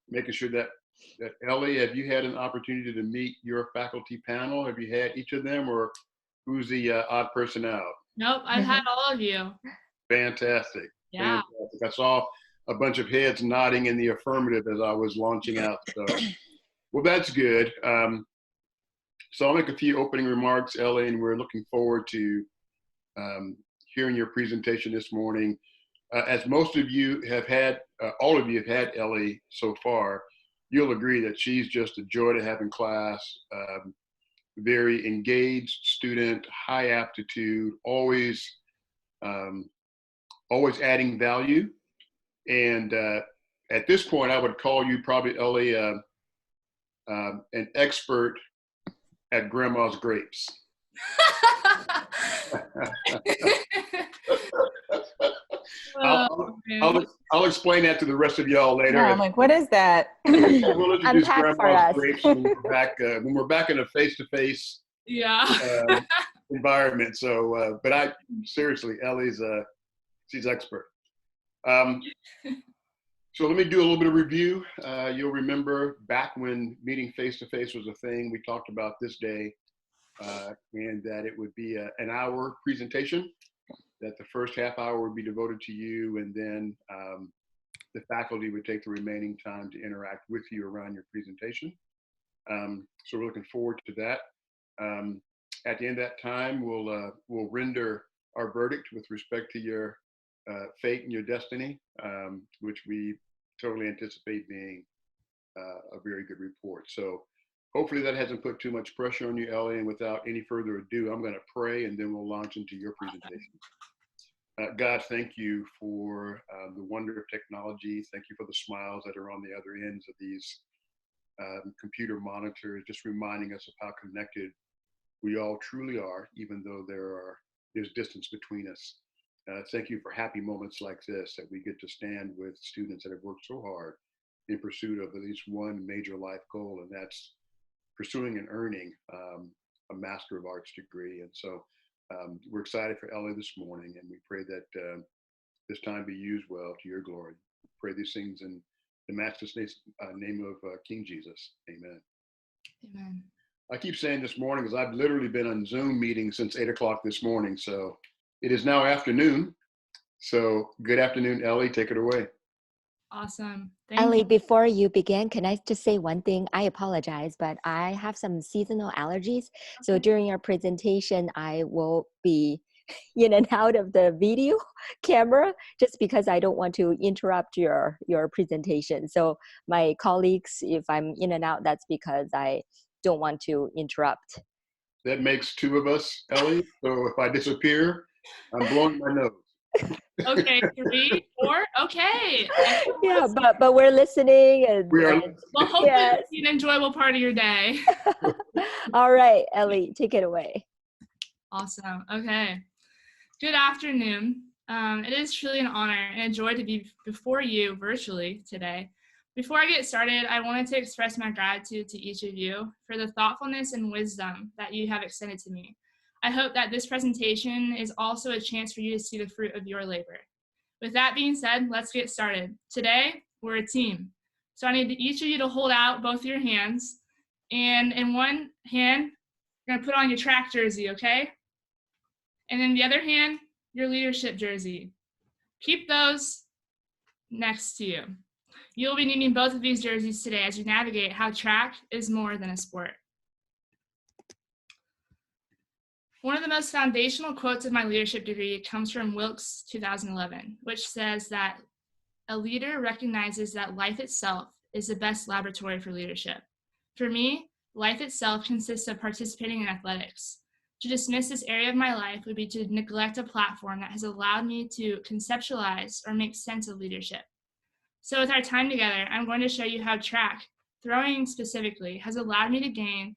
making sure that Ellie, have you had an opportunity to meet your faculty panel? Have you had each of them, or who's the odd person out? Nope, I've had all of you. Fantastic. Yeah. Fantastic. I saw a bunch of heads nodding in the affirmative as I was launching out. So, well, that's good. So I'll make a few opening remarks, Ellie, and we're looking forward to hearing your presentation this morning. As most of you have had, all of you have had Ellie so far, you'll agree that she's just a joy to have in class. Very engaged student, high aptitude, always adding value. And at this point, I would call you probably, Ellie, an expert at grandma's grapes. I'll explain that to the rest of y'all later. Yeah, I'm like, what is that? We'll introduce Unpack grandma's grapes when we're back in a face-to-face environment. So, but seriously, Ellie's she's expert. So let me do a little bit of review. You'll remember back when meeting face-to-face was a thing, we talked about this day, and that it would be an hour presentation, that the first half hour would be devoted to you, and then the faculty would take the remaining time to interact with you around your presentation. So we're looking forward to that. At the end of that time, we'll render our verdict with respect to your fate and your destiny, which we totally anticipate being a very good report. So hopefully that hasn't put too much pressure on you, Ellie, and without any further ado, I'm going to pray and then we'll launch into your presentation. God, thank you for the wonder of technology. Thank you for the smiles that are on the other ends of these computer monitors, just reminding us of how connected we all truly are, even though there's distance between us. Thank you for happy moments like this, that we get to stand with students that have worked so hard in pursuit of at least one major life goal, and that's pursuing and earning a Master of Arts degree. And so we're excited for Ellie this morning, and we pray that this time be used well to your glory. We pray these things in the matchless name of King Jesus. Amen. Amen. I keep saying this morning because I've literally been on Zoom meetings since 8 o'clock this morning. So it is now afternoon. So good afternoon, Ellie. Take it away. Awesome. Thank Ellie, you. before you begin, can I just say one thing? I apologize, but I have some seasonal allergies. So during your presentation, I will be in and out of the video camera just because I don't want to interrupt your presentation. So my colleagues, if I'm in and out, that's because I don't want to interrupt. That makes two of us, Ellie. So if I disappear, I'm blowing my nose. Okay, 3, 4, okay. Yeah, but we're listening. And, well, hopefully it's an enjoyable part of your day. All right, Ellie, take it away. Awesome. Okay. Good afternoon. It is truly an honor and a joy to be before you virtually today. Before I get started, I wanted to express my gratitude to each of you for the thoughtfulness and wisdom that you have extended to me. I hope that this presentation is also a chance for you to see the fruit of your labor. With that being said, let's get started. Today, we're a team. So I need each of you to hold out both your hands. And in one hand, you're going to put on your track jersey, okay? And in the other hand, your leadership jersey. Keep those next to you. You'll be needing both of these jerseys today as you navigate how track is more than a sport. One of the most foundational quotes of my leadership degree comes from Wilkes 2011, which says that a leader recognizes that life itself is the best laboratory for leadership. For me, life itself consists of participating in athletics. To dismiss this area of my life would be to neglect a platform that has allowed me to conceptualize or make sense of leadership. So with our time together, I'm going to show you how track, throwing specifically, has allowed me to gain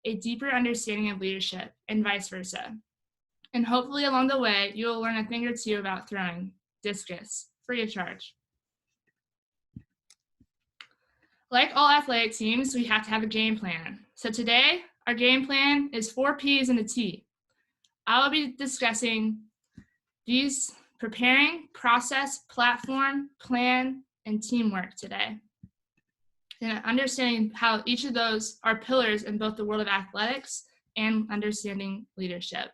a deeper understanding of leadership and vice versa. And hopefully along the way, you will learn a thing or two about throwing discus, free of charge. Like all athletic teams, we have to have a game plan. So today, our game plan is 4 P's and a T. I will be discussing these: preparing, process, platform, plan, and teamwork today. and understanding how each of those are pillars in both the world of athletics and understanding leadership.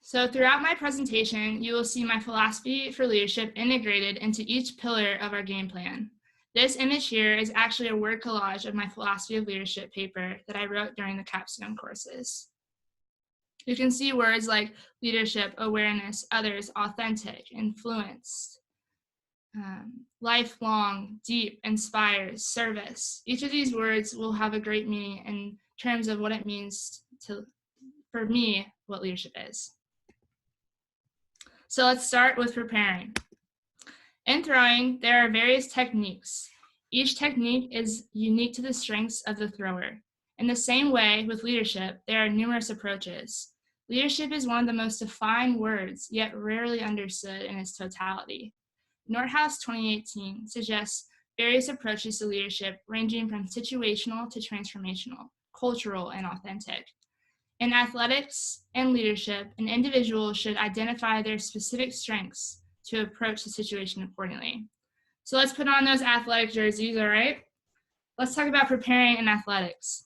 So throughout my presentation, you will see my philosophy for leadership integrated into each pillar of our game plan. This image here is actually a word collage of my philosophy of leadership paper that I wrote during the Capstone courses. You can see words like leadership, awareness, others, authentic, influenced, lifelong, deep, inspires, service. Each of these words will have a great meaning in terms of what it means for me, what leadership is. So let's start with preparing. In throwing, there are various techniques. Each technique is unique to the strengths of the thrower. In the same way, with leadership, there are numerous approaches. Leadership is one of the most defined words, yet rarely understood in its totality. Nordhaus 2018 suggests various approaches to leadership ranging from situational to transformational, cultural, and authentic. In athletics and leadership, an individual should identify their specific strengths to approach the situation accordingly. So let's put on those athletic jerseys, all right? Let's talk about preparing in athletics.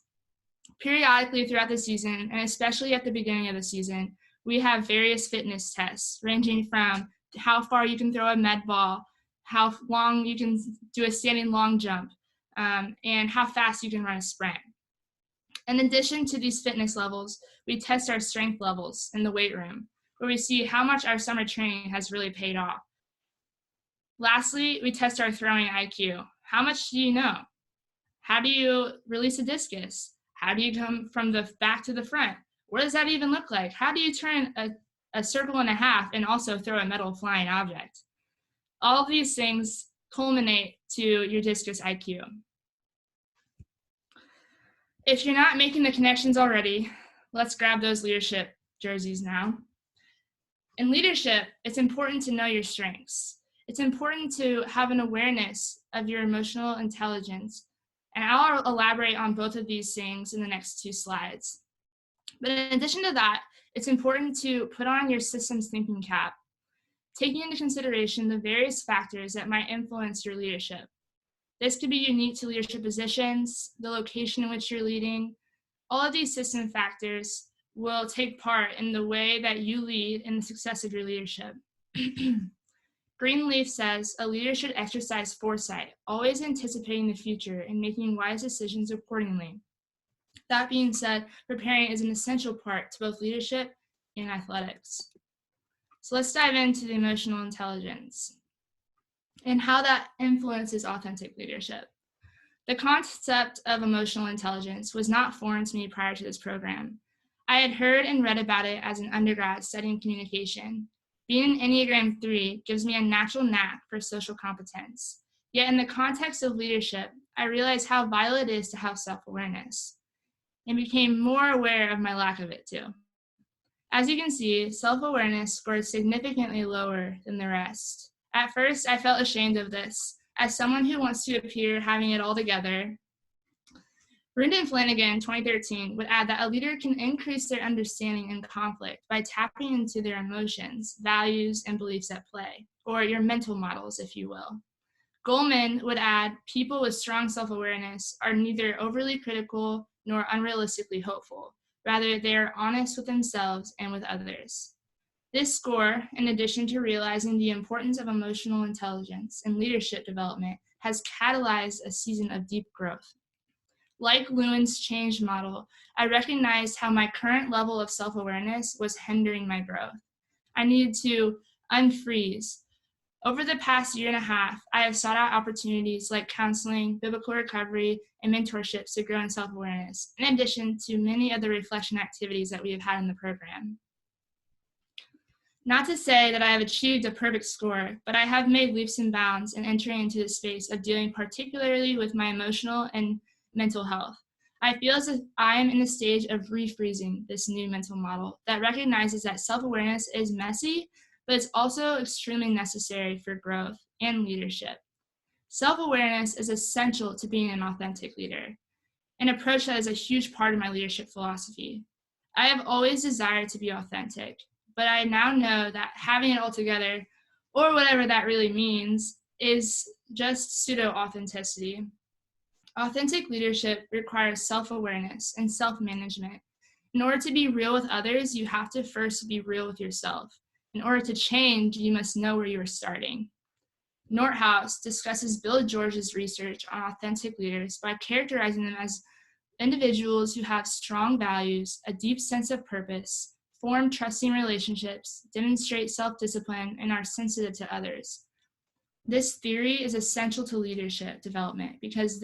Periodically throughout the season, and especially at the beginning of the season, we have various fitness tests ranging from how far you can throw a med ball, how long you can do a standing long jump, and how fast you can run a sprint. In addition to these fitness levels, we test our strength levels in the weight room, where we see how much our summer training has really paid off. Lastly, we test our throwing IQ. How much do you know? How do you release a discus? How do you come from the back to the front? What does that even look like? How do you turn a circle and a half and also throw a metal flying object? All of these things culminate to your discus IQ. If you're not making the connections already, let's grab those leadership jerseys now. In leadership, it's important to know your strengths. It's important to have an awareness of your emotional intelligence. And I'll elaborate on both of these things in the next 2 slides. But in addition to that, it's important to put on your systems thinking cap, taking into consideration the various factors that might influence your leadership. This could be unique to leadership positions, the location in which you're leading. All of these system factors will take part in the way that you lead and the success of your leadership. Greenleaf says, a leader should exercise foresight, always anticipating the future and making wise decisions accordingly. That being said, preparing is an essential part to both leadership and athletics. So let's dive into the emotional intelligence and how that influences authentic leadership. The concept of emotional intelligence was not foreign to me prior to this program. I had heard and read about it as an undergrad studying communication. Being an Enneagram 3 gives me a natural knack for social competence. Yet in the context of leadership, I realized how vital it is to have self-awareness and became more aware of my lack of it too. As you can see, self-awareness scored significantly lower than the rest. At first, I felt ashamed of this. As someone who wants to appear having it all together, Brendan Flanagan, 2013, would add that a leader can increase their understanding in conflict by tapping into their emotions, values, and beliefs at play, or your mental models, if you will. Goleman would add, people with strong self-awareness are neither overly critical nor unrealistically hopeful. Rather, they are honest with themselves and with others. This score, in addition to realizing the importance of emotional intelligence and leadership development, has catalyzed a season of deep growth. Like Lewin's change model, I recognized how my current level of self-awareness was hindering my growth. I needed to unfreeze. Over the past 1.5 years, I have sought out opportunities like counseling, biblical recovery, and mentorships to grow in self-awareness, in addition to many other reflection activities that we have had in the program. Not to say that I have achieved a perfect score, but I have made leaps and bounds in entering into the space of dealing particularly with my emotional and mental health. I feel as if I am in the stage of refreezing this new mental model that recognizes that self-awareness is messy, but it's also extremely necessary for growth and leadership. Self-awareness is essential to being an authentic leader, an approach that is a huge part of my leadership philosophy. I have always desired to be authentic, but I now know that having it all together or whatever that really means, is just pseudo-authenticity. Authentic leadership requires self-awareness and self-management. In order to be real with others, you have to first be real with yourself. In order to change, you must know where you are starting. Nordhaus discusses Bill George's research on authentic leaders by characterizing them as individuals who have strong values, a deep sense of purpose, form trusting relationships, demonstrate self-discipline, and are sensitive to others. This theory is essential to leadership development because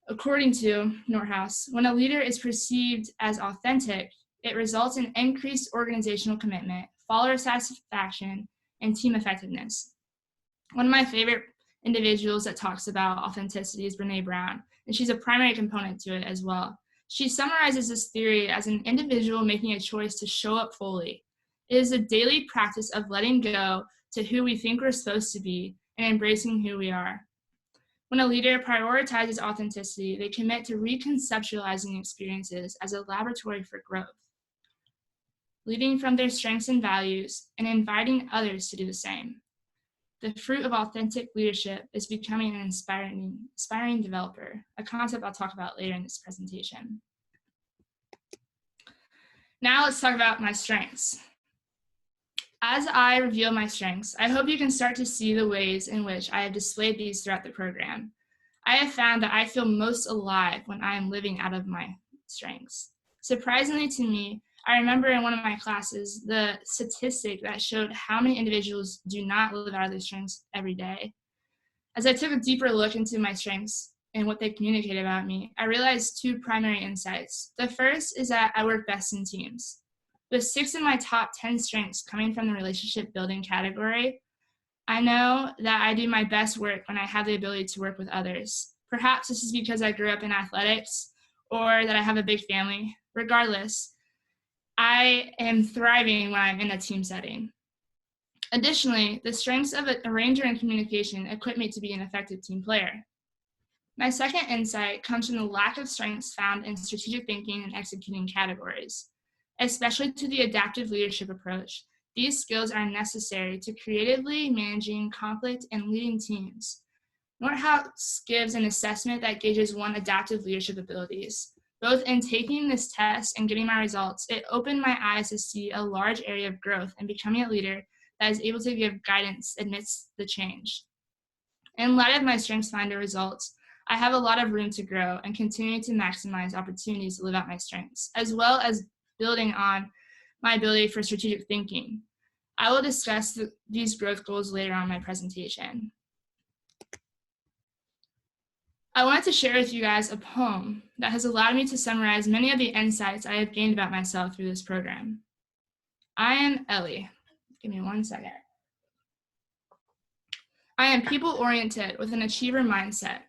according to Nordhaus, when a leader is perceived as authentic, it results in increased organizational commitment, follower satisfaction, and team effectiveness. One of my favorite individuals that talks about authenticity is Brené Brown, and she's a primary component to it as well. She summarizes this theory as an individual making a choice to show up fully. It is a daily practice of letting go to who we think we're supposed to be and embracing who we are. When a leader prioritizes authenticity, they commit to reconceptualizing experiences as a laboratory for growth, leading from their strengths and values, and inviting others to do the same. The fruit of authentic leadership is becoming an inspiring developer, a concept I'll talk about later in this presentation. Now let's talk about my strengths. As I reveal my strengths, I hope you can start to see the ways in which I have displayed these throughout the program. I have found that I feel most alive when I am living out of my strengths. Surprisingly to me, I remember in one of my classes, the statistic that showed how many individuals do not live out of their strengths every day. As I took a deeper look into my strengths and what they communicate about me, I realized two primary insights. The first is that I work best in teams. With 6 of my top 10 strengths coming from the relationship building category, I know that I do my best work when I have the ability to work with others. Perhaps this is because I grew up in athletics or that I have a big family. Regardless, I am thriving when I'm in a team setting. Additionally, the strengths of a arranger and communication equip me to be an effective team player. My second insight comes from the lack of strengths found in strategic thinking and executing categories. Especially to the adaptive leadership approach, these skills are necessary to creatively managing conflict and leading teams. Nordhaus gives an assessment that gauges one's adaptive leadership abilities. Both in taking this test and getting my results, it opened my eyes to see a large area of growth in becoming a leader that is able to give guidance amidst the change. In light of my StrengthsFinder results, I have a lot of room to grow and continue to maximize opportunities to live out my strengths, as well as building on my ability for strategic thinking. I will discuss these growth goals later on in my presentation. I wanted to share with you guys a poem that has allowed me to summarize many of the insights I have gained about myself through this program. I am Elle. Give me 1 second. I am people-oriented with an achiever mindset.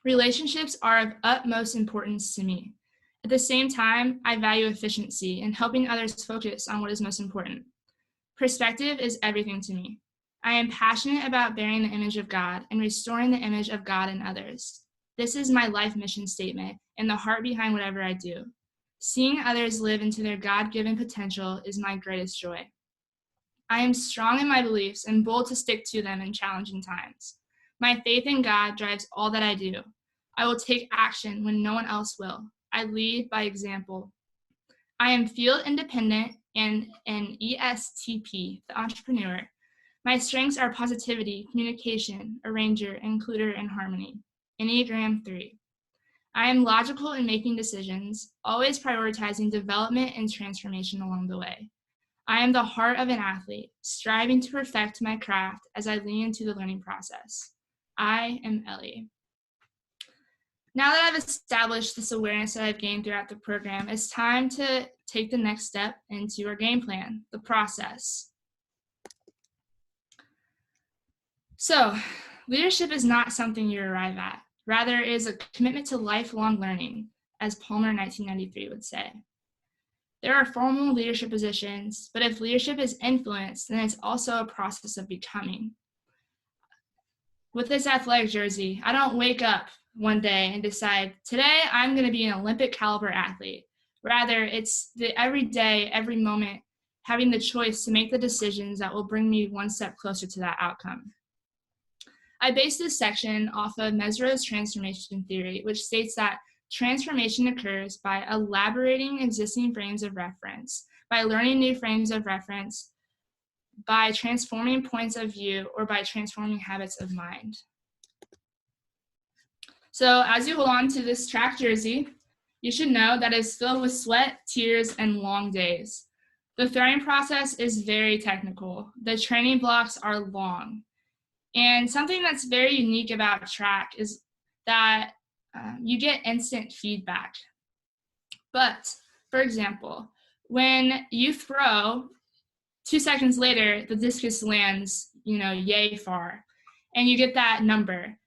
Relationships are of utmost importance to me. At the same time, I value efficiency and helping others focus on what is most important. Perspective is everything to me. I am passionate about bearing the image of God and restoring the image of God in others. This is my life mission statement and the heart behind whatever I do. Seeing others live into their God-given potential is my greatest joy. I am strong in my beliefs and bold to stick to them in challenging times. My faith in God drives all that I do. I will take action when no one else will. I lead by example. I am field independent and an ESTP, the entrepreneur. My strengths are positivity, communication, arranger, includer, and harmony. Enneagram 3. I am logical in making decisions, always prioritizing development and transformation along the way. I am the heart of an athlete, striving to perfect my craft as I lean into the learning process. I am Elle. Now that I've established this awareness that I've gained throughout the program, it's time to take the next step into our game plan, the process. So, leadership is not something you arrive at. Rather, it is a commitment to lifelong learning, as Palmer 1993 would say. There are formal leadership positions, but if leadership is influenced, then it's also a process of becoming. With this athletic jersey, I don't wake up one day and decide, today I'm going to be an Olympic caliber athlete. Rather, it's the every day, every moment having the choice to make the decisions that will bring me one step closer to that outcome. I base this section off of Meziro's transformation theory, which states that transformation occurs by elaborating existing frames of reference, by learning new frames of reference, by transforming points of view, or by transforming habits of mind. So as you hold on to this track jersey, you should know that it's filled with sweat, tears, and long days. The throwing process is very technical. The training blocks are long. And something that's very unique about track is that you get instant feedback. But, for example, when you throw, 2 seconds later, the discus lands, yay far, and you get that number.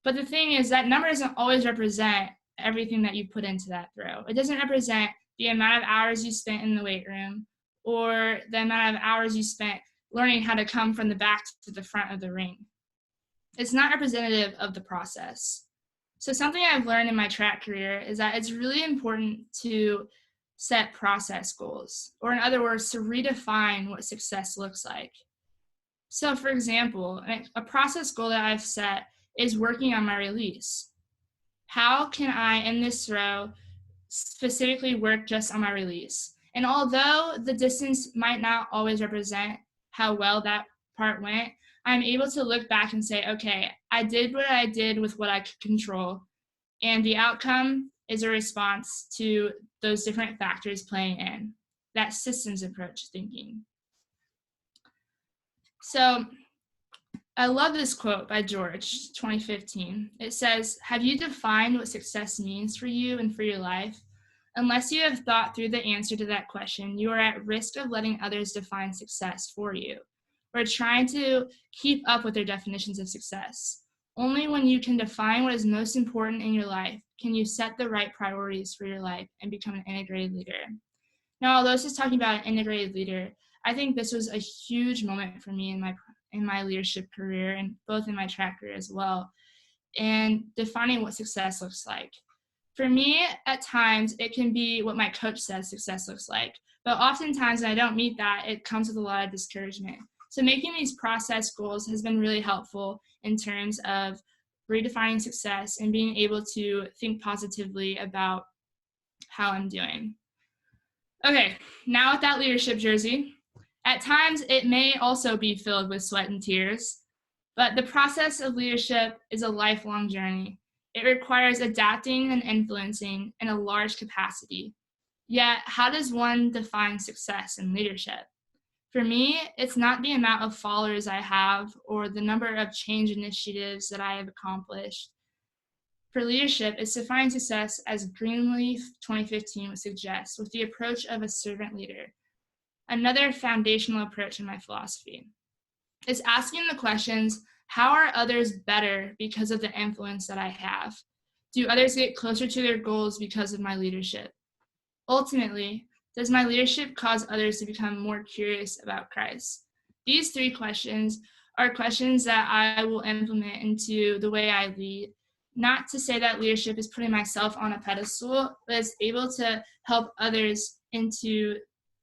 But the thing is that number doesn't always represent everything that you put into that throw. It doesn't represent the amount of hours you spent in the weight room or the amount of hours you spent learning how to come from the back to the front of the ring. It's not representative of the process. So something I've learned in my track career is that it's really important to set process goals, or in other words, to redefine what success looks like. So for example, a process goal that I've set is working on my release. How can I, in this throw, specifically work just on my release? And although the distance might not always represent how well that part went, I'm able to look back and say, okay, I did what I did with what I could control, and the outcome is a response to those different factors playing in. That systems approach thinking. So I love this quote by George, 2015. It says, "Have you defined what success means for you and for your life? Unless you have thought through the answer to that question, you are at risk of letting others define success for you, or trying to keep up with their definitions of success. Only when you can define what is most important in your life can you set the right priorities for your life and become an integrated leader." Now, although this is talking about an integrated leader, I think this was a huge moment for me in my leadership career, and both in my track career as well, and defining what success looks like. For me, at times, it can be what my coach says success looks like, but oftentimes when I don't meet that, it comes with a lot of discouragement. So making these process goals has been really helpful in terms of redefining success and being able to think positively about how I'm doing. Okay, now with that leadership jersey, at times it may also be filled with sweat and tears, but the process of leadership is a lifelong journey. It requires adapting and influencing in a large capacity. Yet, how does one define success in leadership? For me, it's not the amount of followers I have or the number of change initiatives that I have accomplished. For leadership, it's defining success as Greenleaf 2015 would suggest, with the approach of a servant leader, another foundational approach in my philosophy. It's asking the questions, how are others better because of the influence that I have? Do others get closer to their goals because of my leadership? Ultimately, does my leadership cause others to become more curious about Christ? These 3 questions are questions that I will implement into the way I lead. Not to say that leadership is putting myself on a pedestal, but it's able to help others into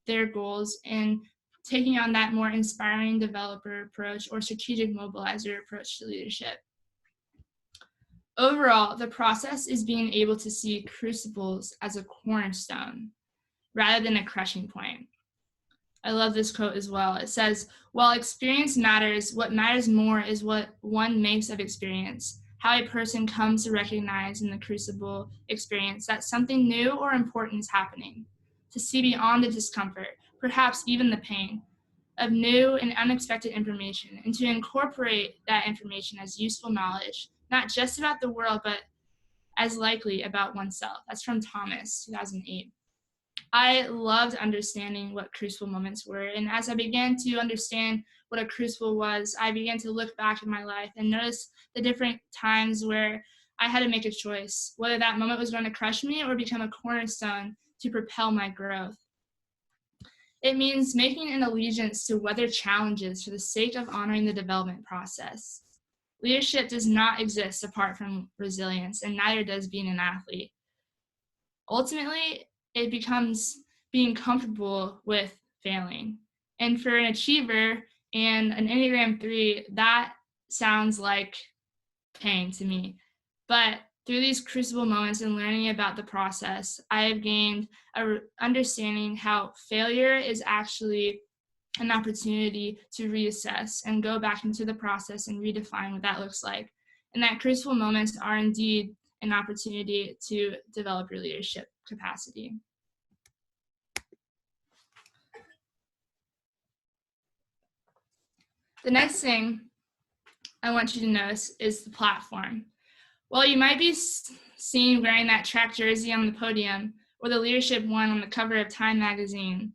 their goals and taking on that more inspiring developer approach or strategic mobilizer approach to leadership. Overall, the process is being able to see crucibles as a cornerstone rather than a crushing point. I love this quote as well. It says, "While experience matters, what matters more is what one makes of experience, how a person comes to recognize in the crucible experience that something new or important is happening, to see beyond the discomfort, perhaps even the pain, of new and unexpected information, and to incorporate that information as useful knowledge, not just about the world, but as likely about oneself." That's from Thomas, 2008. I loved understanding what crucible moments were, and as I began to understand what a crucible was, I began to look back at my life and notice the different times where I had to make a choice, whether that moment was going to crush me or become a cornerstone to propel my growth. It means making an allegiance to weather challenges for the sake of honoring the development process. Leadership does not exist apart from resilience, and neither does being an athlete. Ultimately, it becomes being comfortable with failing. And for an achiever and an Enneagram 3, that sounds like pain to me. But through these crucible moments and learning about the process, I have gained a understanding how failure is actually an opportunity to reassess and go back into the process and redefine what that looks like. And that crucible moments are indeed an opportunity to develop your leadership capacity. The next thing I want you to notice is the platform. While you might be seen wearing that track jersey on the podium or the leadership one on the cover of Time magazine,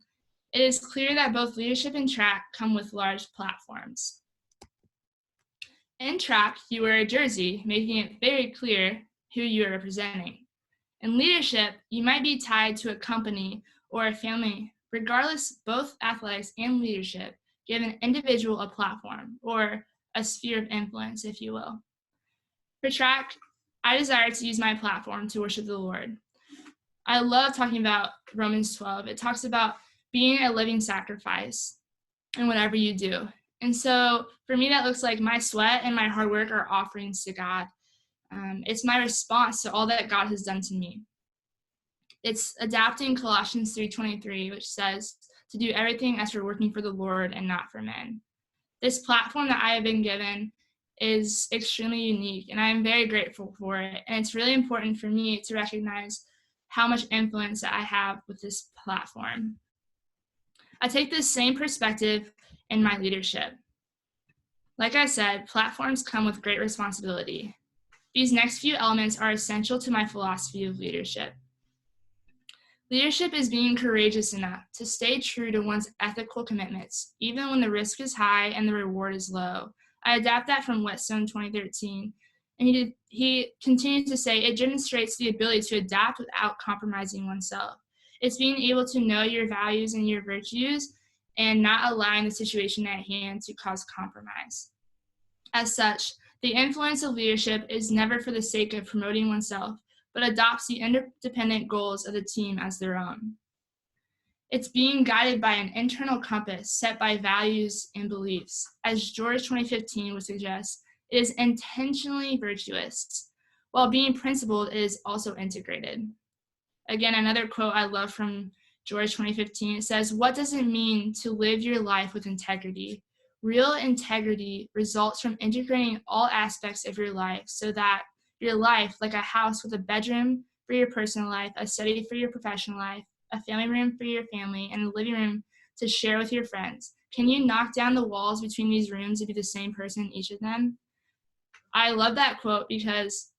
it is clear that both leadership and track come with large platforms. In track, you wear a jersey, making it very clear who you are representing. In leadership, you might be tied to a company or a family. Regardless, both athletics and leadership give an individual a platform, or a sphere of influence, if you will. For track, I desire to use my platform to worship the Lord. I love talking about Romans 12. It talks about being a living sacrifice in whatever you do. And so for me, that looks like my sweat and my hard work are offerings to God. It's my response to all that God has done to me. It's adapting Colossians 3:23, which says to do everything as for working for the Lord and not for men. This platform that I have been given is extremely unique, and I am very grateful for it. And it's really important for me to recognize how much influence that I have with this platform. I take this same perspective in my leadership. Like I said, platforms come with great responsibility. These next few elements are essential to my philosophy of leadership. Leadership is being courageous enough to stay true to one's ethical commitments, even when the risk is high and the reward is low. I adapt that from Whetstone 2013. And he continues to say, it demonstrates the ability to adapt without compromising oneself. It's being able to know your values and your virtues and not allowing the situation at hand to cause compromise. As such, the influence of leadership is never for the sake of promoting oneself, but adopts the independent goals of the team as their own. It's being guided by an internal compass set by values and beliefs. As George 2015 would suggest, it is intentionally virtuous. While being principled, it is also integrated. Again, another quote I love from George 2015, it says, "What does it mean to live your life with integrity? Real integrity results from integrating all aspects of your life so that your life, like a house with a bedroom for your personal life, a study for your professional life, a family room for your family, and a living room to share with your friends. Can you knock down the walls between these rooms to be the same person in each of them?" I love that quote because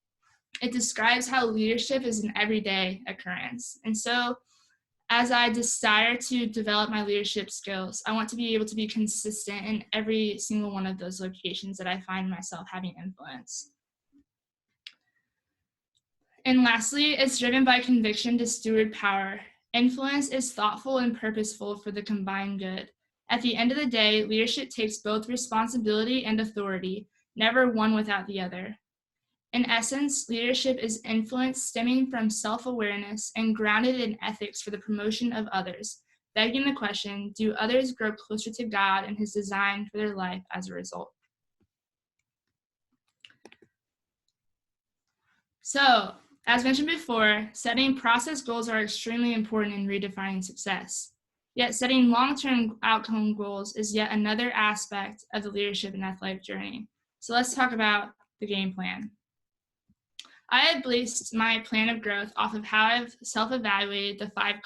it describes how leadership is an everyday occurrence. And so as I desire to develop my leadership skills, I want to be able to be consistent in every single one of those locations that I find myself having influence. And lastly, it's driven by conviction to steward power. Influence is thoughtful and purposeful for the combined good. At the end of the day, leadership takes both responsibility and authority, never one without the other. In essence, leadership is influence stemming from self-awareness and grounded in ethics for the promotion of others, begging the question, do others grow closer to God and his design for their life as a result? So, as mentioned before, setting process goals are extremely important in redefining success. Yet setting long-term outcome goals is yet another aspect of the leadership and athletic journey. So let's talk about the game plan. I have based my plan of growth off of how I've self-evaluated the 5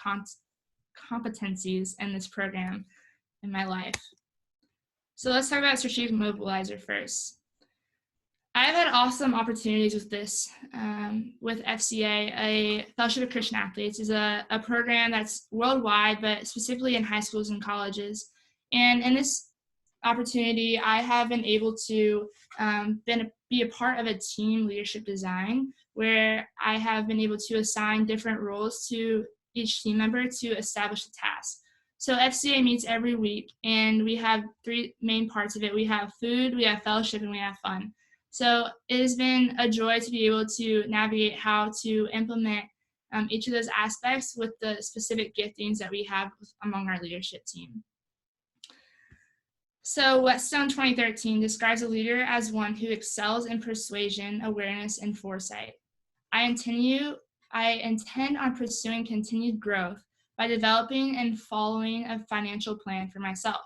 competencies in this program in my life. So let's talk about strategic mobilizer first. I've had awesome opportunities with this, with FCA, a Fellowship of Christian Athletes, is a program that's worldwide, but specifically in high schools and colleges. And in this opportunity, I have been able to be a part of a team leadership design where I have been able to assign different roles to each team member to establish a task. So FCA meets every week, and we have 3 main parts of it. We have food, we have fellowship, and we have fun. So it has been a joy to be able to navigate how to implement each of those aspects with the specific giftings that we have among our leadership team. So Whetstone 2013 describes a leader as one who excels in persuasion, awareness, and foresight. I intend on pursuing continued growth by developing and following a financial plan for myself.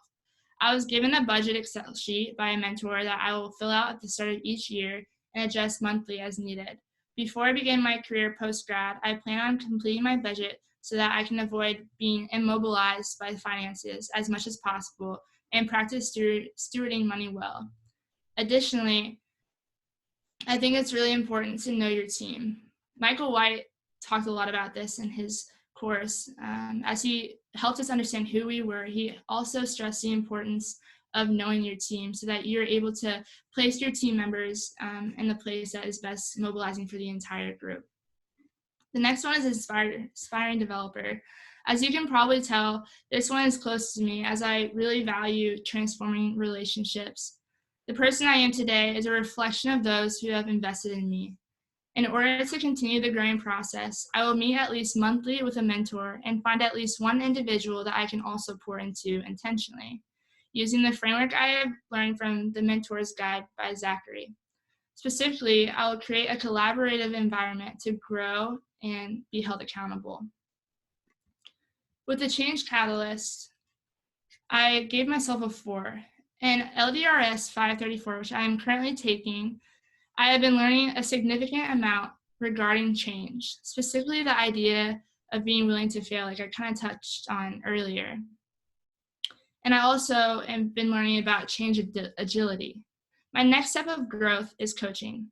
I was given a budget Excel sheet by a mentor that I will fill out at the start of each year and adjust monthly as needed. Before I begin my career post-grad, I plan on completing my budget so that I can avoid being immobilized by finances as much as possible and practice stewarding money well. Additionally, I think it's really important to know your team. Michael White talked a lot about this in his course. As he helped us understand who we were, he also stressed the importance of knowing your team so that you're able to place your team members in the place that is best mobilizing for the entire group. The next one is inspiring developer. As you can probably tell, this one is close to me as I really value transforming relationships. The person I am today is a reflection of those who have invested in me. In order to continue the growing process, I will meet at least monthly with a mentor and find at least one individual that I can also pour into intentionally, using the framework I have learned from the Mentor's Guide by Zachary. Specifically, I will create a collaborative environment to grow and be held accountable. With the change catalyst, I gave myself a 4. In LDRS 534, which I am currently taking, I have been learning a significant amount regarding change, specifically the idea of being willing to fail, like I kind of touched on earlier. And I also have been learning about change agility. My next step of growth is coaching.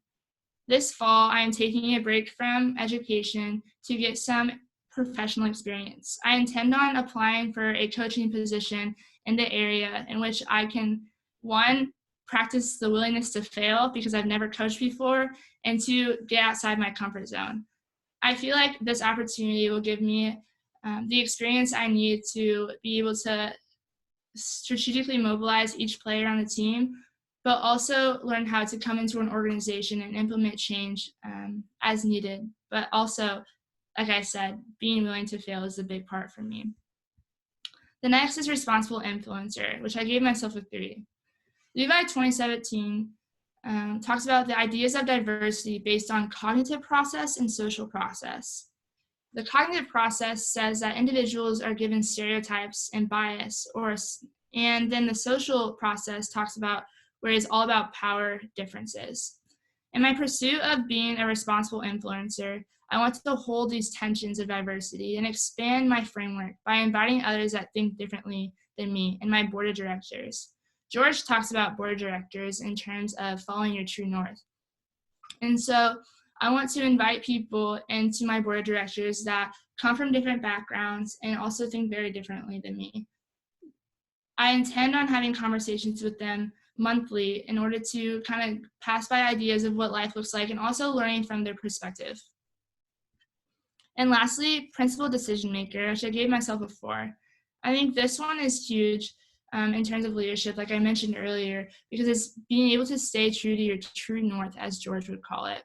This fall, I am taking a break from education to get some professional experience. I intend on applying for a coaching position in the area in which I can, 1, practice the willingness to fail because I've never coached before, and 2, get outside my comfort zone. I feel like this opportunity will give me the experience I need to be able to strategically mobilize each player on the team, but also learn how to come into an organization and implement change as needed. But also, like I said, being willing to fail is a big part for me. The next is responsible influencer, which I gave myself a 3. Levi 2017 talks about the ideas of diversity based on cognitive process and social process. The cognitive process says that individuals are given stereotypes and bias, and then the social process talks about where it's all about power differences. In my pursuit of being a responsible influencer, I want to hold these tensions of diversity and expand my framework by inviting others that think differently than me in my board of directors. George talks about board of directors in terms of following your true north. And so I want to invite people into my board of directors that come from different backgrounds and also think very differently than me. I intend on having conversations with them monthly in order to kind of pass by ideas of what life looks like and also learning from their perspective. And lastly, principal decision maker, which I gave myself a 4. I think this one is huge in terms of leadership, like I mentioned earlier, because it's being able to stay true to your true north, as George would call it.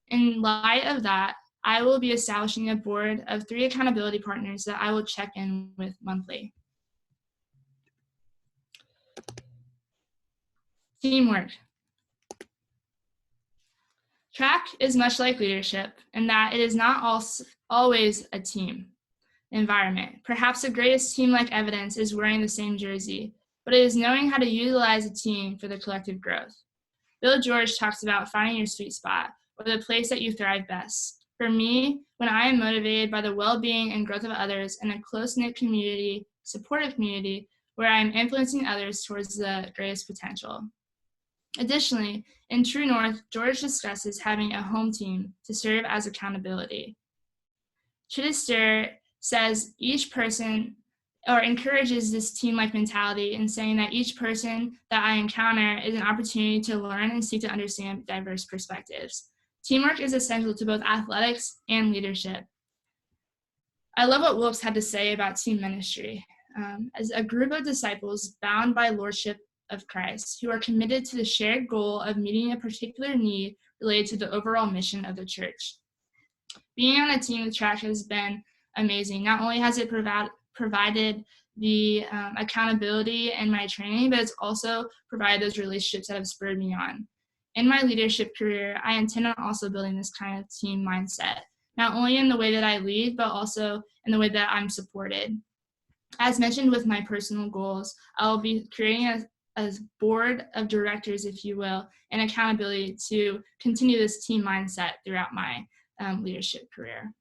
In light of that, I will be establishing a board of 3 accountability partners that I will check in with monthly. Teamwork. Track is much like leadership in that it is not always a team environment. Perhaps the greatest team-like evidence is wearing the same jersey, but it is knowing how to utilize a team for the collective growth. Bill George talks about finding your sweet spot, or the place that you thrive best. For me, when I am motivated by the well-being and growth of others in a close-knit community, supportive community, where I am influencing others towards the greatest potential. Additionally, in True North, George discusses having a home team to serve as accountability. Chittister says each person, or encourages this team-like mentality in saying that each person that I encounter is an opportunity to learn and seek to understand diverse perspectives. Teamwork is essential to both athletics and leadership. I love what Wilkes had to say about team ministry. As a group of disciples bound by lordship of Christ, who are committed to the shared goal of meeting a particular need related to the overall mission of the church. Being on a team with track has been amazing. Not only has it provided the accountability in my training, but it's also provided those relationships that have spurred me on. In my leadership career, I intend on also building this kind of team mindset, not only in the way that I lead, but also in the way that I'm supported. As mentioned with my personal goals, I'll be creating a board of directors, if you will, and accountability to continue this team mindset throughout my leadership career.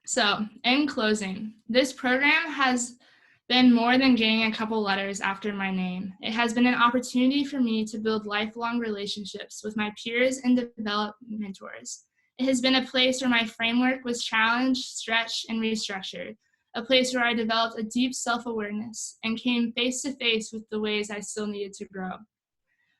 So, in closing, this program has been more than getting a couple letters after my name. It has been an opportunity for me to build lifelong relationships with my peers and develop mentors. It has been a place where my framework was challenged, stretched, and restructured, a place where I developed a deep self-awareness and came face to face with the ways I still needed to grow.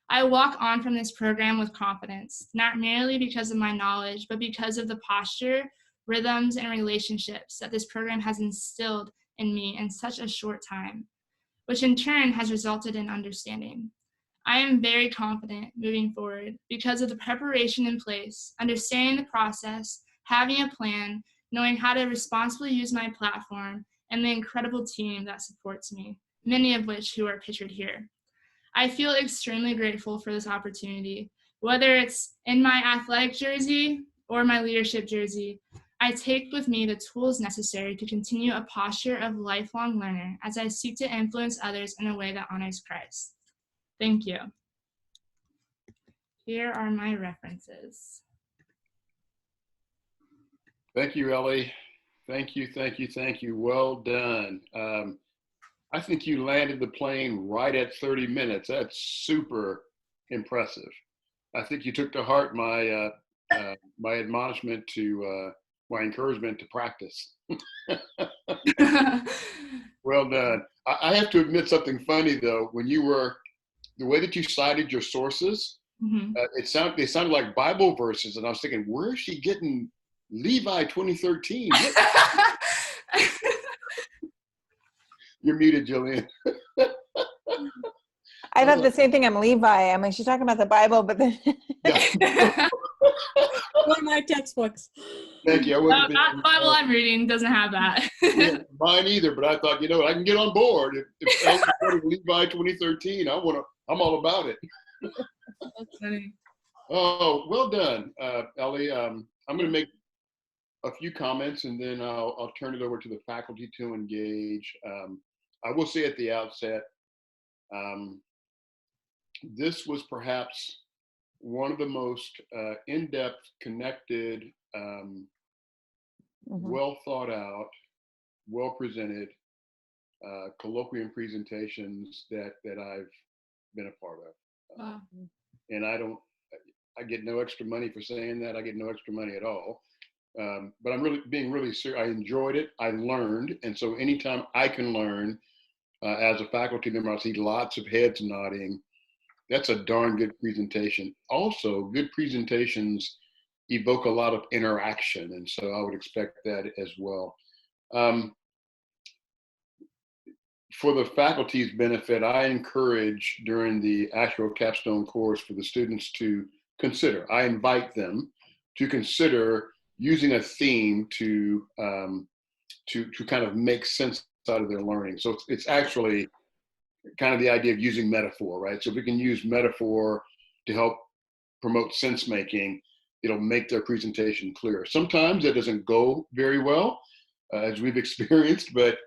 I walk on from this program with confidence, not merely because of my knowledge, but because of the posture, rhythms, and relationships that this program has instilled in me in such a short time, which in turn has resulted in understanding. I am very confident moving forward because of the preparation in place, understanding the process, having a plan, knowing how to responsibly use my platform, and the incredible team that supports me, many of which who are pictured here. I feel extremely grateful for this opportunity. Whether it's in my athletic jersey or my leadership jersey, I take with me the tools necessary to continue a posture of lifelong learner as I seek to influence others in a way that honors Christ. Thank you. Here are my references. Thank you, Ellie. Thank you, thank you, thank you. Well done. I think you landed the plane right at 30 minutes. That's super impressive. I think you took to heart my my admonishment to my encouragement to practice. Well done. I have to admit something funny though. When you were, the way that you cited your sources, they sounded like Bible verses, and I was thinking, where is she getting Levi 2013? You're muted, Jillian. I thought the same thing. I'm Levi. I mean, she's talking about the Bible, but then One of my textbooks. Thank you. Not the Bible I'm reading doesn't have that. Yeah, mine either, but I thought, you know, I can get on board. If Elle started Levi 2013, I'm all about it. That's funny. Oh, well done, Ellie. I'm going to make a few comments and then I'll turn it over to the faculty to engage. I will say at the outset, this was perhaps one of the most in-depth, connected, well thought out, well presented colloquium presentations that I've been a part of. Wow. And I get no extra money for saying that. I get no extra money at all. But I'm really being really serious. I enjoyed it. I learned. And so anytime I can learn as a faculty member, I see lots of heads nodding. That's a darn good presentation. Also, good presentations evoke a lot of interaction. And so I would expect that as well. For the faculty's benefit, I encourage during the actual capstone course for the students to consider, I invite them to consider using a theme to kind of make sense out of their learning. So it's actually kind of the idea of using metaphor, right? So if we can use metaphor to help promote sense making, it'll make their presentation clearer. Sometimes that doesn't go very well, as we've experienced, but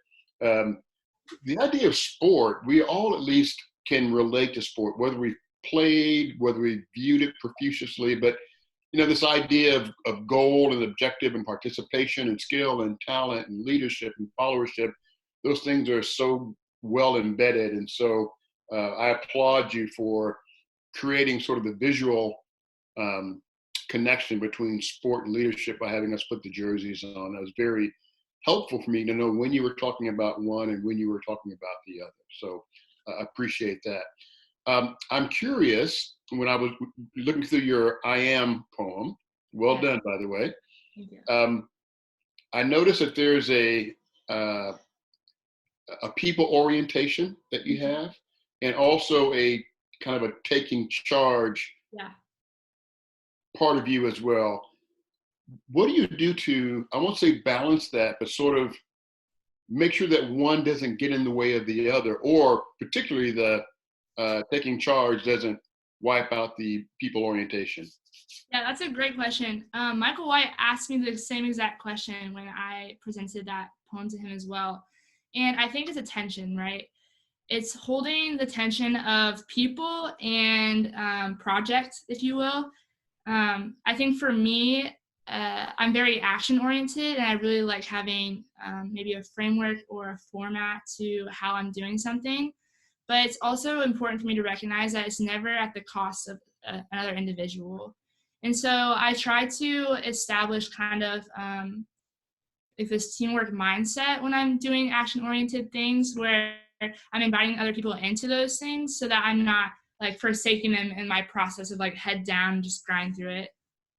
the idea of sport, we all at least can relate to sport, whether we've played, whether we viewed it profusely, but you know, this idea of goal and objective and participation and skill and talent and leadership and followership, those things are so well embedded. And so I applaud you for creating sort of the visual connection between sport and leadership by having us put the jerseys on. That was very helpful for me to know when you were talking about one and when you were talking about the other. So I appreciate that. I'm curious, when I was looking through your I Am poem, well done, by the way. Thank you. I noticed that there's a people orientation that you have, and also a kind of a taking charge part of you as well. What do you do to, I won't say balance that, but sort of make sure that one doesn't get in the way of the other, or particularly the taking charge doesn't wipe out the people orientation? Yeah, that's a great question. Michael White asked me the same exact question when I presented that poem to him as well. And I think it's attention, right? It's holding the tension of people and projects, if you will. I think for me, I'm very action oriented, and I really like having maybe a framework or a format to how I'm doing something. But it's also important for me to recognize that it's never at the cost of another individual. And so I try to establish kind of like this teamwork mindset when I'm doing action oriented things, where I'm inviting other people into those things so that I'm not like forsaking them in my process of like head down, just grind through it.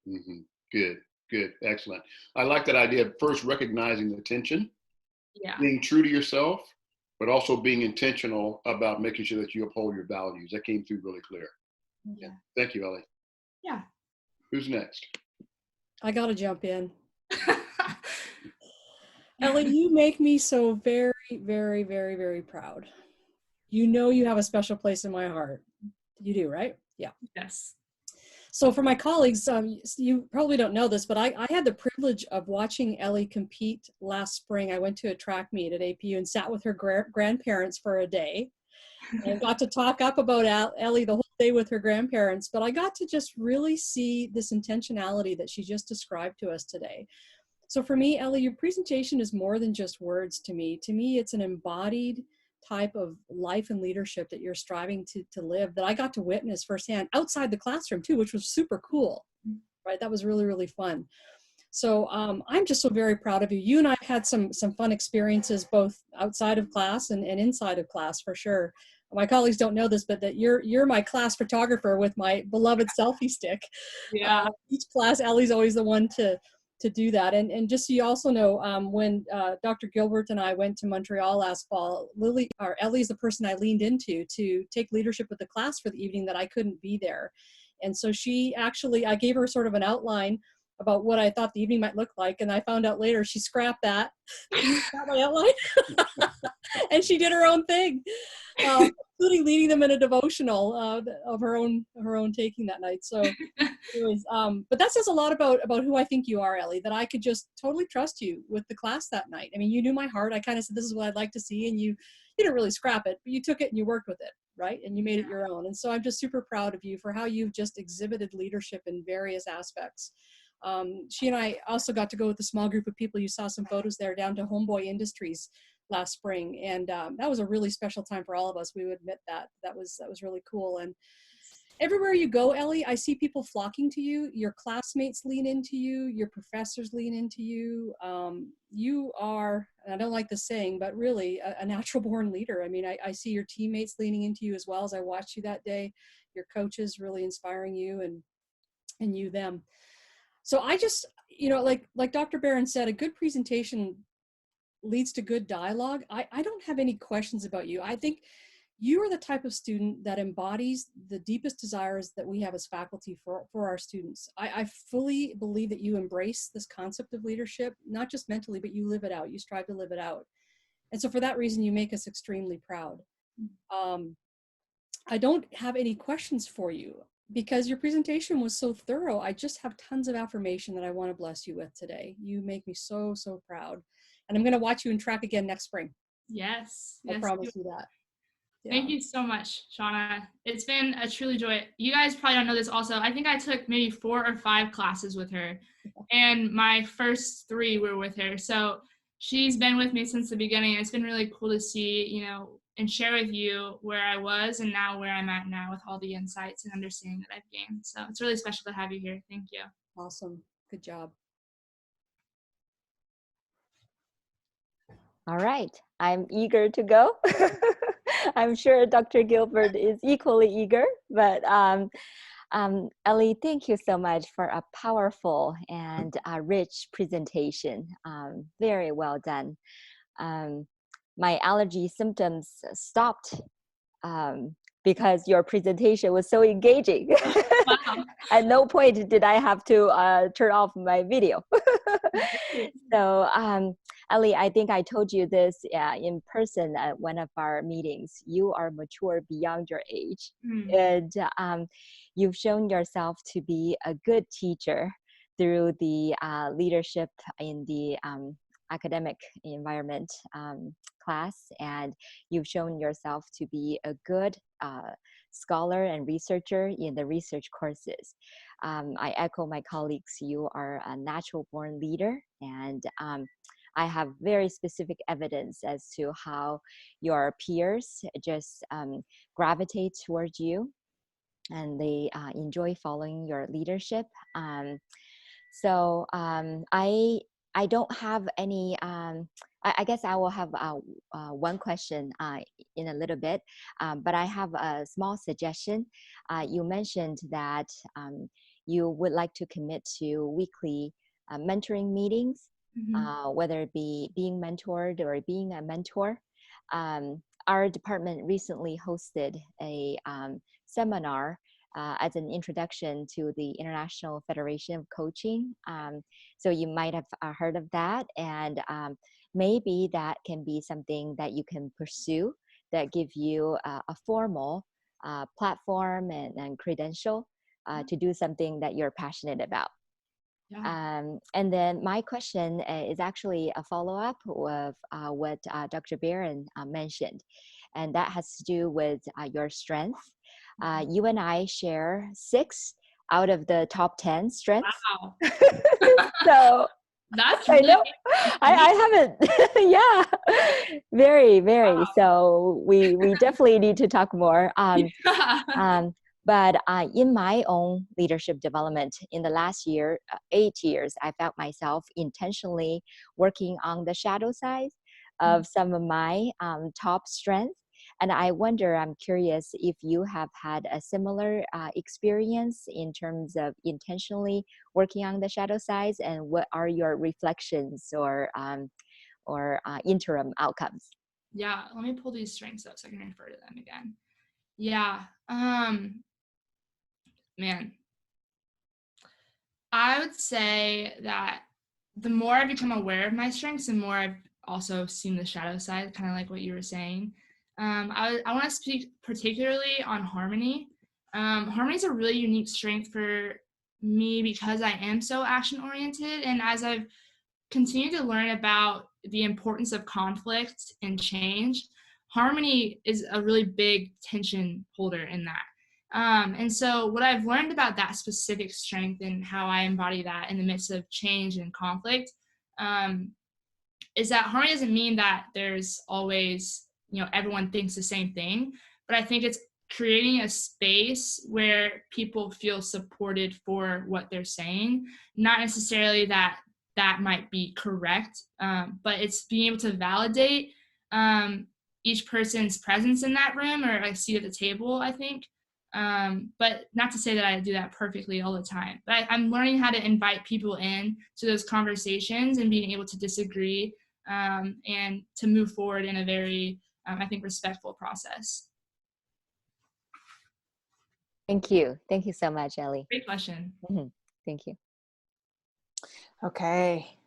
Mm-hmm. Good, excellent. I like that idea of first recognizing the tension, Yeah. being true to yourself, but also being intentional about making sure that you uphold your values. That came through really clear. Yeah. Thank you, Ellie. Yeah. Who's next? I got to jump in. Ellie, you make me so very, very, very, very proud. You know you have a special place in my heart. You do, right? Yeah. Yes. So for my colleagues, you probably don't know this, but I had the privilege of watching Ellie compete last spring. I went to a track meet at APU and sat with her grandparents for a day and got to talk up about Ellie the whole day with her grandparents. But I got to just really see this intentionality that she just described to us today. So for me, Ellie, your presentation is more than just words to me. To me, it's an embodied type of life and leadership that you're striving to live that I got to witness firsthand outside the classroom too, which was super cool, right? That was really, really fun. So I'm just so very proud of you. You and I have had some fun experiences both outside of class and inside of class for sure. My colleagues don't know this, but that you're my class photographer with my beloved selfie stick. Yeah. Each class, Ellie's always the one to do that. And just so you also know, when Dr. Gilbert and I went to Montreal last fall, Ellie's the person I leaned into to take leadership with the class for the evening that I couldn't be there. And so I gave her sort of an outline about what I thought the evening might look like. And I found out later she scrapped that, got my outline, and she did her own thing, including leading them in a devotional of her own taking that night. So anyways, but that says a lot about who I think you are, Ellie, that I could just totally trust you with the class that night. I mean, you knew my heart. I kind of said, this is what I'd like to see. And you didn't really scrap it, but you took it and you worked with it, right? And you made it your own. And so I'm just super proud of you for how you've just exhibited leadership in various aspects. She and I also got to go with a small group of people. You saw some photos there down to Homeboy Industries last spring. And that was a really special time for all of us. We would admit that was really cool. And everywhere you go, Ellie, I see people flocking to you. Your classmates lean into you. Your professors lean into you. You are, and I don't like this saying, but really a natural born leader. I mean, I see your teammates leaning into you as well as I watched you that day. Your coaches really inspiring you and you them. So I just, like Dr. Barron said, a good presentation leads to good dialogue. I don't have any questions about you. I think you are the type of student that embodies the deepest desires that we have as faculty for our students. I fully believe that you embrace this concept of leadership, not just mentally, but you live it out. You strive to live it out. And so for that reason, you make us extremely proud. I don't have any questions for you because your presentation was so thorough. I just have tons of affirmation that I want to bless you with today. You make me so, so proud. And I'm going to watch you in track again next spring. Yes. I promise you that. Yeah. Thank you so much, Shauna. It's been a truly joy. You guys probably don't know this also. I think I took maybe 4 or 5 classes with her, and my first 3 were with her. So she's been with me since the beginning. It's been really cool to see, and share with you where I was and now where I'm at now with all the insights and understanding that I've gained. So it's really special to have you here. Thank you. Awesome. Good job. All right, I'm eager to go. I'm sure Dr. Gilbert is equally eager, but Ellie, thank you so much for a powerful and rich presentation. Very well done. My allergy symptoms stopped because your presentation was so engaging. Wow. At no point did I have to turn off my video. So, Ali, I think I told you this in person at one of our meetings. You are mature beyond your age, Mm. and you've shown yourself to be a good teacher through the leadership in the academic environment class, and you've shown yourself to be a good scholar and researcher in the research courses. I echo my colleagues, you are a natural born leader, and I have very specific evidence as to how your peers just gravitate towards you, and they enjoy following your leadership. I don't have any, I guess I will have one question in a little bit, but I have a small suggestion. You mentioned that you would like to commit to weekly mentoring meetings, whether it be being mentored or being a mentor. Our department recently hosted a seminar as an introduction to the International Federation of Coaching. So you might have heard of that, and maybe that can be something that you can pursue that give you a formal platform and credential to do something that you're passionate about. Yeah. And then my question is actually a follow-up of what Dr. Barron mentioned, and that has to do with your strengths. You and I share 6 out of the top 10 strengths. Wow. So That's I really know I haven't, yeah, very, very. Wow. So we definitely need to talk more. But in my own leadership development in the last 8 years, I found myself intentionally working on the shadow side of some of my top strengths. And I wonder, I'm curious if you have had a similar experience in terms of intentionally working on the shadow sides, and what are your reflections or interim outcomes? Yeah, let me pull these strengths up so I can refer to them again. Yeah. Man, I would say that the more I become aware of my strengths, the more I've also seen the shadow side, kind of like what you were saying. I want to speak particularly on harmony. Harmony is a really unique strength for me because I am so action oriented, and as I've continued to learn about the importance of conflict and change, harmony is a really big tension holder in that. And so what I've learned about that specific strength and how I embody that in the midst of change and conflict is that harmony doesn't mean that there's always, everyone thinks the same thing, but I think it's creating a space where people feel supported for what they're saying, not necessarily that might be correct, but it's being able to validate each person's presence in that room or like seat at the table, I think. But not to say that I do that perfectly all the time, but I'm learning how to invite people in to those conversations and being able to disagree and to move forward in a very, I think, respectful process. Thank you. Thank you so much, Ellie. Great question. Mm-hmm. Thank you. Okay.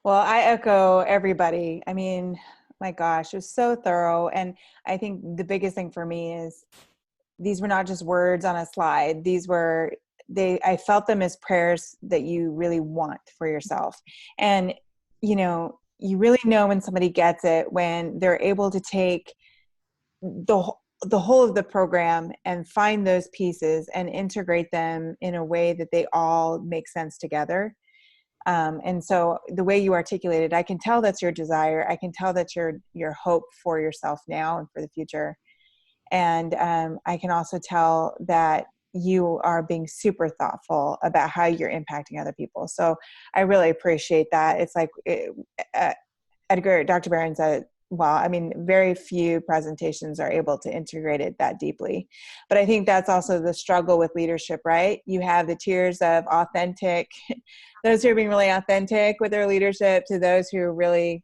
Well, I echo everybody. I mean, my gosh, it was so thorough. And I think the biggest thing for me is these were not just words on a slide. I felt them as prayers that you really want for yourself. And, you really know when somebody gets it, when they're able to take the whole of the program and find those pieces and integrate them in a way that they all make sense together. And so the way you articulated, I can tell that's your desire. I can tell that's your hope for yourself now and for the future. And I can also tell that you are being super thoughtful about how you're impacting other people. So I really appreciate that. It's like Dr. Barron said, well, I mean, very few presentations are able to integrate it that deeply. But I think that's also the struggle with leadership, right? You have the tiers of authentic, those who are being really authentic with their leadership, to those who really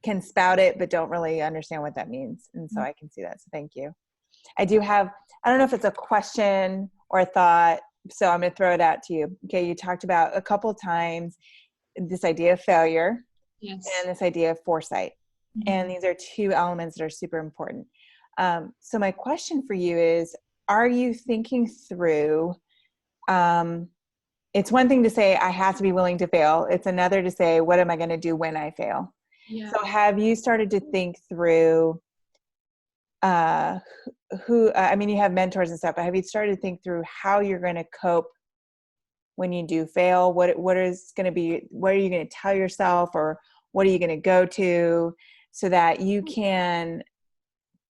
can spout it but don't really understand what that means. And so I can see that. So thank you. I don't know if it's a question or a thought so I'm going to throw it out to you. Okay. You talked about a couple times this idea of failure Yes. and this idea of foresight. And these are two elements that are super important. So my question for you is, are you thinking through, it's one thing to say, I have to be willing to fail. It's another to say, what am I going to do when I fail? Yeah. So have you started to think through I mean, you have mentors and stuff, but have you started to think through how you're going to cope when you do fail? What is going to be, what are you going to tell yourself, or what are you going to go to so that you can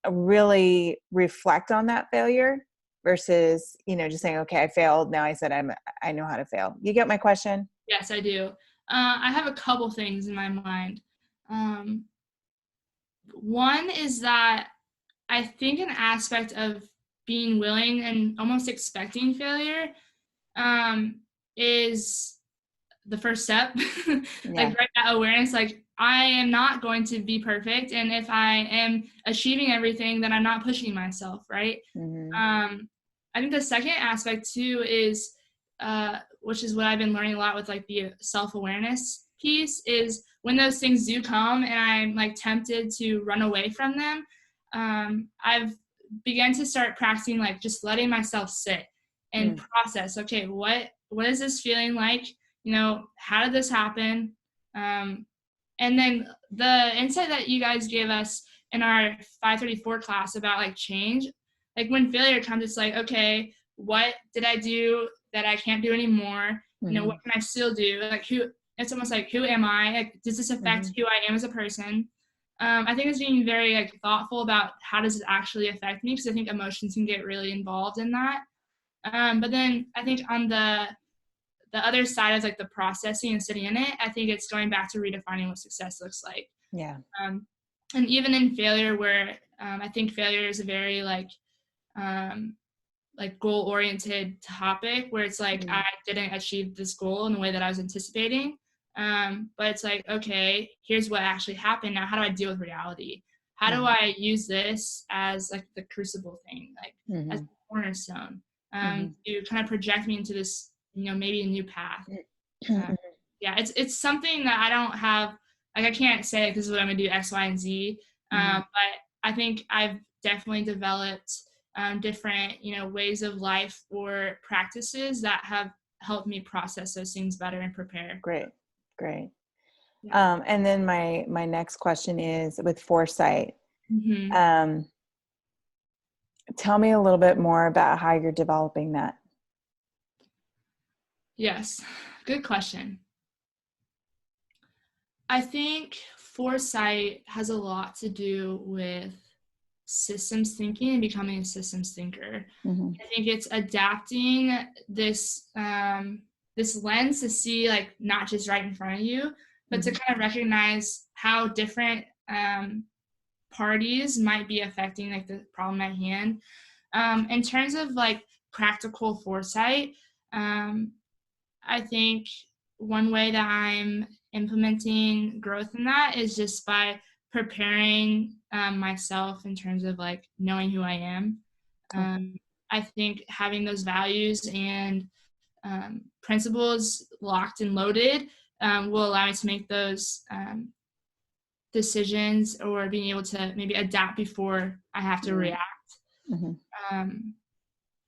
really reflect on that failure versus, just saying, okay, I failed. Now I said, I know how to fail. You get my question? Yes, I do. I have a couple things in my mind. One is that I think an aspect of being willing and almost expecting failure is the first step. Yeah. Like, right, that awareness, like, I am not going to be perfect, and if I am achieving everything, then I'm not pushing myself, right? Mm-hmm. I think the second aspect too is, which is what I've been learning a lot with, like, the self-awareness piece, is when those things do come and I'm like tempted to run away from them, I've begun to start practicing, like, just letting myself sit and process, okay, what is this feeling like? How did this happen? And then the insight that you guys gave us in our 534 class about, like, change, like, when failure comes, it's like, okay, what did I do that I can't do anymore? What can I still do? Like, it's almost like, who am I? Like, does this affect who I am as a person? I think it's being very, like, thoughtful about how does it actually affect me, because I think emotions can get really involved in that. But then I think on the other side is, like, the processing and sitting in it. I think it's going back to redefining what success looks like. Yeah. And even in failure, where I think failure is a very, like goal-oriented topic, where it's like, I didn't achieve this goal in the way that I was anticipating. But it's like, okay, here's what actually happened. Now, how do I deal with reality? How do I use this as, like, the crucible thing, like, as the cornerstone, to kind of project me into this, maybe a new path. Yeah, it's something that I don't have, like, I can't say, like, this is what I'm gonna do X, Y, and Z. But I think I've definitely developed different, ways of life or practices that have helped me process those things better and prepare. Great. Yeah. And then my next question is with foresight. Tell me a little bit more about how you're developing that. Yes, good question. I think foresight has a lot to do with systems thinking and becoming a systems thinker. I think it's adapting this this lens to see, like, not just right in front of you, but to kind of recognize how different parties might be affecting, like, the problem at hand. In terms of, like, practical foresight, I think one way that I'm implementing growth in that is just by preparing myself in terms of, like, knowing who I am. I think having those values and principles locked and loaded will allow me to make those decisions, or being able to maybe adapt before I have to react.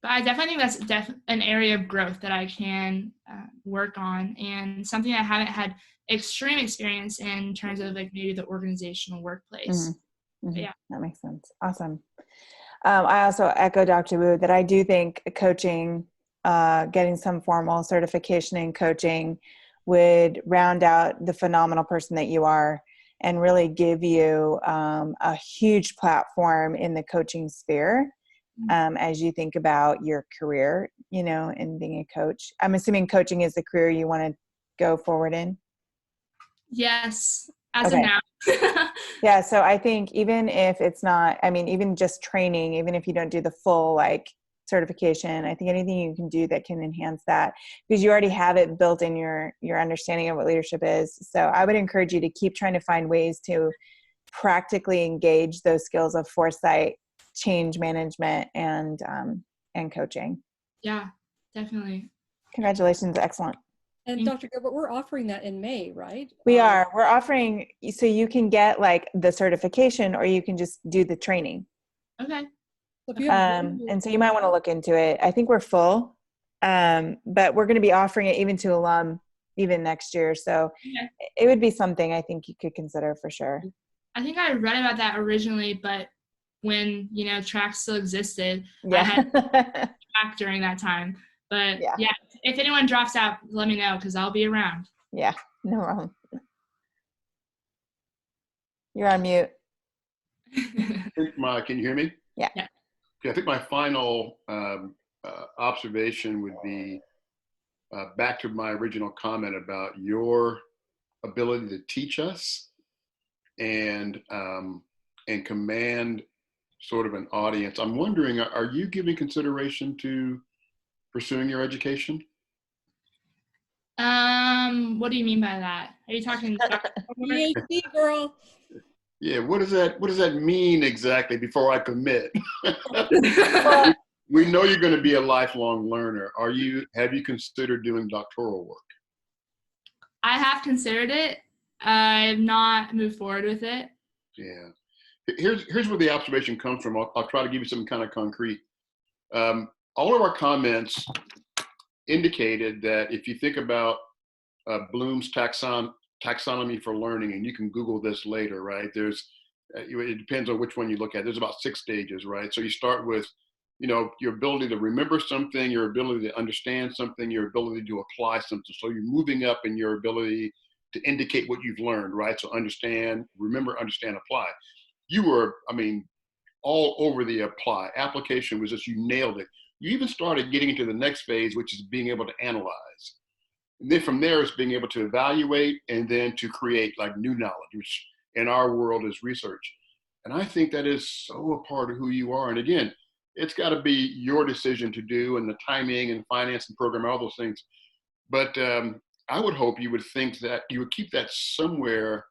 But I definitely think that's an area of growth that I can work on, and something I haven't had extreme experience in terms of, like, maybe the organizational workplace. Yeah. That makes sense. Awesome. I also echo Dr. Wu that I do think coaching, getting some formal certification in coaching would round out the phenomenal person that you are and really give you a huge platform in the coaching sphere. As you think about your career, in being a coach. I'm assuming coaching is the career you want to go forward in? Yes, as Okay. of now. Yeah, so I think even if it's not, even just training, even if you don't do the full, like, certification, I think anything you can do that can enhance that, because you already have it built in your understanding of what leadership is. So I would encourage you to keep trying to find ways to practically engage those skills of foresight, change management, and coaching. Yeah. Definitely. Congratulations, excellent. And Thank Dr. Gilbert, we're offering that in May, right? We are. We're offering, so you can get like the certification or you can just do the training. Okay. So if you have And so you might want to look into it. I think we're full, but we're going to be offering it even to alum even next year. So Okay. it would be something I think you could consider for sure. I think I read about that originally, but when, track still existed, I Yeah. had track during that time. But Yeah. yeah, if anyone drops out, let me know because I'll be around. Yeah, no problem. You're on mute. I think can you hear me? Yeah. Yeah. Okay, I think my final observation would be back to my original comment about your ability to teach us and command sort of an audience. I'm wondering, are you giving consideration to pursuing your education? What do you mean by that? Are you talking PhD, girl. Yeah, what does that mean exactly before I commit? Well, We know you're going to be a lifelong learner. Have you considered doing doctoral work? I have considered it. I've not moved forward with it. Yeah. Here's where the observation comes from. I'll try to give you something kind of concrete. All of our comments indicated that if you think about Bloom's taxonomy for learning, and you can Google this later, right? It depends on which one you look at. There's about 6 stages, right? So you start with, your ability to remember something, your ability to understand something, your ability to apply something. So you're moving up in your ability to indicate what you've learned, right? So understand, remember, understand, apply. You were, all over the application was just, you nailed it. You even started getting into the next phase, which is being able to analyze. And then from there, it's being able to evaluate and then to create like new knowledge, which in our world is research. And I think that is so a part of who you are. And again, it's got to be your decision to do, and the timing and finance and program, all those things. But I would hope you would think that you would keep that somewhere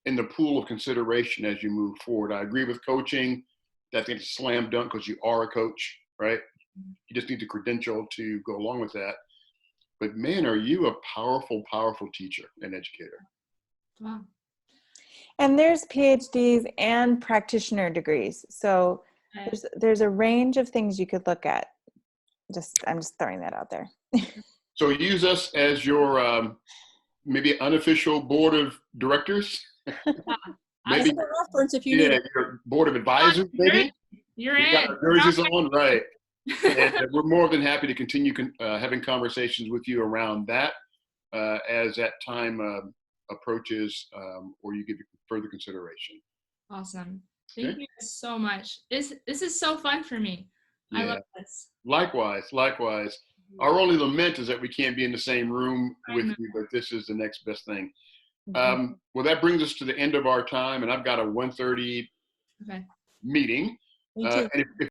in the pool of consideration as you move forward. I agree with coaching. That's a slam dunk because you are a coach, right? You just need the credential to go along with that. But man, are you a powerful, powerful teacher and educator. Wow. and there's PhDs and practitioner degrees. So there's a range of things you could look at. I'm just throwing that out there. So use us as your maybe unofficial board of directors. Maybe a reference if you need it. Your board of advisors, maybe. You're We in. got our jerseys on, right? And we're more than happy to continue having conversations with you around that as that time approaches, or you give it further consideration. Awesome. Thank you so much. This is so fun for me. Yeah. I love this. Likewise. Our only lament is that we can't be in the same room with you, but this is the next best thing. Well, that brings us to the end of our time, and I've got a 1:30 Okay. meeting. Me too. And if